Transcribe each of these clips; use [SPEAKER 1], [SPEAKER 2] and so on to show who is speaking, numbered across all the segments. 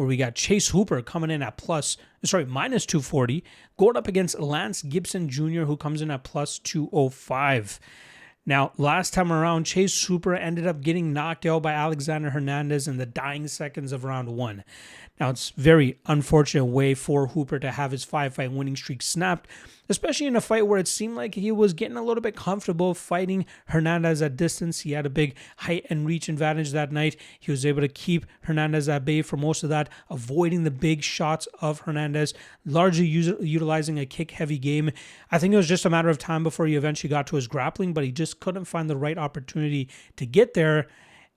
[SPEAKER 1] where we got Chase Hooper coming in at minus 240, going up against Lance Gibson Jr., who comes in at plus 205. Now, last time around, Chase Hooper ended up getting knocked out by Alexander Hernandez in the dying seconds of round 1. Now, it's very unfortunate way for Hooper to have his 5-fight winning streak snapped, especially in a fight where it seemed like he was getting a little bit comfortable fighting Hernandez at distance. He had a big height and reach advantage that night. He was able to keep Hernandez at bay for most of that, avoiding the big shots of Hernandez, largely utilizing a kick-heavy game. I think it was just a matter of time before he eventually got to his grappling, but he just couldn't find the right opportunity to get there.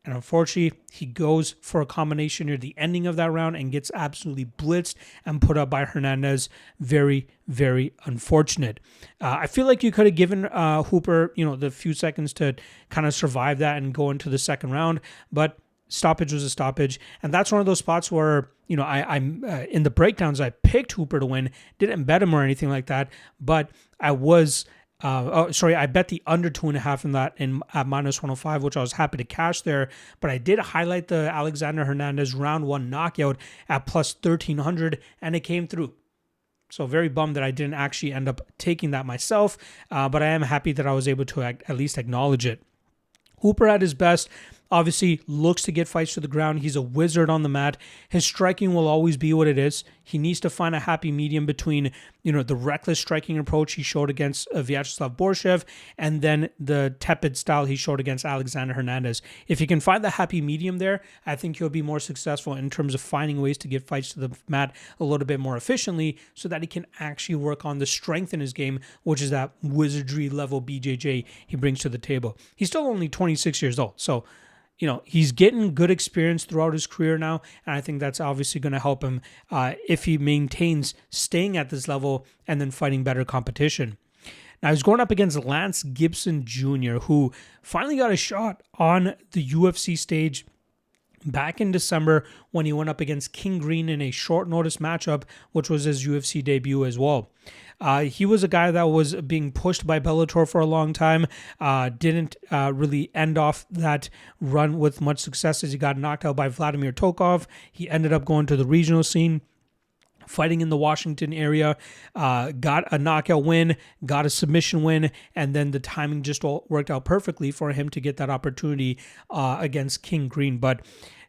[SPEAKER 1] And unfortunately, he goes for a combination near the ending of that round and gets absolutely blitzed and put up by Hernandez. Very, very unfortunate. I feel like you could have given Hooper, the few seconds to kind of survive that and go into the second round, but stoppage was a stoppage. And that's one of those spots where, I'm in the breakdowns, I picked Hooper to win, didn't bet him or anything like that, but I was... I bet the under 2.5 in that at minus 105, which I was happy to cash there. But I did highlight the Alexander Hernandez round 1 knockout at plus 1,300, and it came through. So very bummed that I didn't actually end up taking that myself, but I am happy that I was able to at least acknowledge it. Hooper at his best obviously looks to get fights to the ground. He's a wizard on the mat. His striking will always be what it is. He needs to find a happy medium between, the reckless striking approach he showed against Vyacheslav Borshev and then the tepid style he showed against Alexander Hernandez. If he can find the happy medium there, I think he'll be more successful in terms of finding ways to get fights to the mat a little bit more efficiently so that he can actually work on the strength in his game, which is that wizardry level BJJ he brings to the table. He's still only 26 years old, so he's getting good experience throughout his career now, and I think that's obviously going to help him if he maintains staying at this level and then fighting better competition. Now, he's going up against Lance Gibson Jr., who finally got a shot on the UFC stage back in December when he went up against King Green in a short notice matchup, which was his UFC debut as well. He was a guy that was being pushed by Bellator for a long time, didn't really end off that run with much success as he got knocked out by Vladimir Tokov. He ended up going to the regional scene, fighting in the Washington area, got a knockout win, got a submission win, and then the timing just worked out perfectly for him to get that opportunity against King Green. But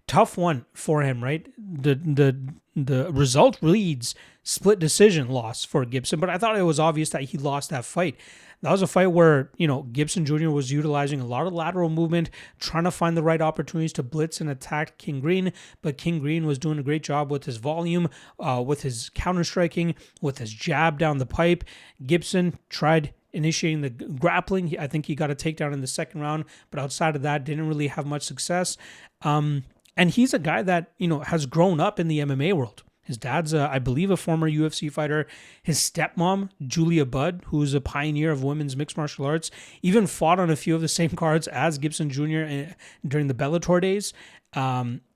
[SPEAKER 1] tough one for him, right? The result reads split decision loss for Gibson, but I thought it was obvious that he lost that fight. That was a fight where, Gibson Jr. was utilizing a lot of lateral movement, trying to find the right opportunities to blitz and attack King Green, but King Green was doing a great job with his volume, with his counter-striking, with his jab down the pipe. Gibson tried initiating the grappling. I think he got a takedown in the second round, but outside of that, didn't really have much success. And he's a guy that, has grown up in the MMA world. His dad's, I believe, a former UFC fighter. His stepmom, Julia Budd, who's a pioneer of women's mixed martial arts, even fought on a few of the same cards as Gibson Jr. During the Bellator days.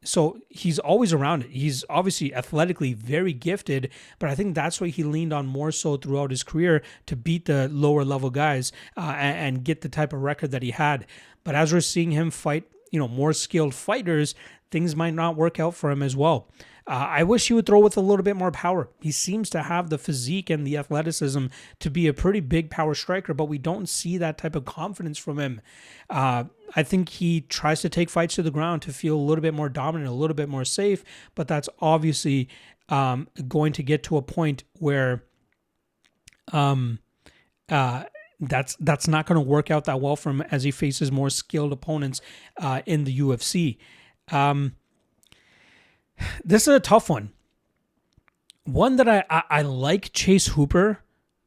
[SPEAKER 1] So he's always around it. He's obviously athletically very gifted, but I think that's what he leaned on more so throughout his career to beat the lower level guys and get the type of record that he had. But as we're seeing him fight, more skilled fighters, things might not work out for him as well. I wish he would throw with a little bit more power. He seems to have the physique and the athleticism to be a pretty big power striker, but we don't see that type of confidence from him. I think he tries to take fights to the ground to feel a little bit more dominant, a little bit more safe, but that's obviously going to get to a point where that's not going to work out that well for him as he faces more skilled opponents in the UFC. This is a tough one. One that I like Chase Hooper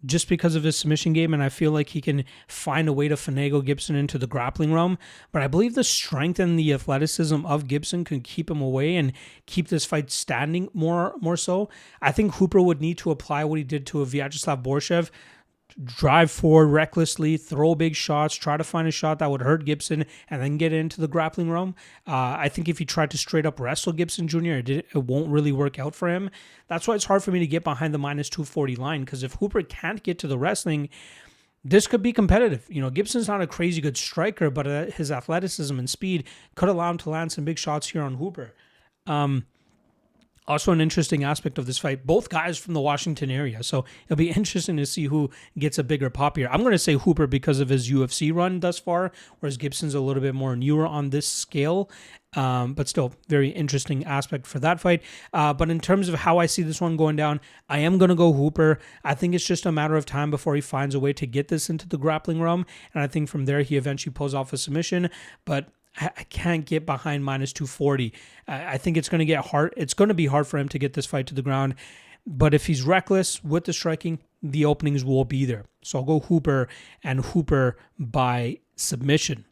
[SPEAKER 1] just because of his submission game, and I feel like he can find a way to finagle Gibson into the grappling realm. But I believe the strength and the athleticism of Gibson can keep him away and keep this fight standing more so. I think Hooper would need to apply what he did to a Vyacheslav Borshev, drive forward recklessly, throw big shots, try to find a shot that would hurt Gibson, and then get into the grappling realm. I think if he tried to straight up wrestle Gibson Jr., it won't really work out for him. That's why it's hard for me to get behind the minus 240 line, because if Hooper can't get to the wrestling, this could be competitive. Gibson's not a crazy good striker, but his athleticism and speed could allow him to land some big shots here on Hooper. Also, an interesting aspect of this fight, both guys from the Washington area. So it'll be interesting to see who gets a bigger pop here. I'm going to say Hooper because of his UFC run thus far, whereas Gibson's a little bit more newer on this scale. But still, very interesting aspect for that fight. But in terms of how I see this one going down, I am going to go Hooper. I think it's just a matter of time before he finds a way to get this into the grappling realm. And I think from there, he eventually pulls off a submission. But I can't get behind minus 240. I think it's going to get hard. It's going to be hard for him to get this fight to the ground. But if he's reckless with the striking, the openings will be there. So I'll go Hooper and Hooper by submission.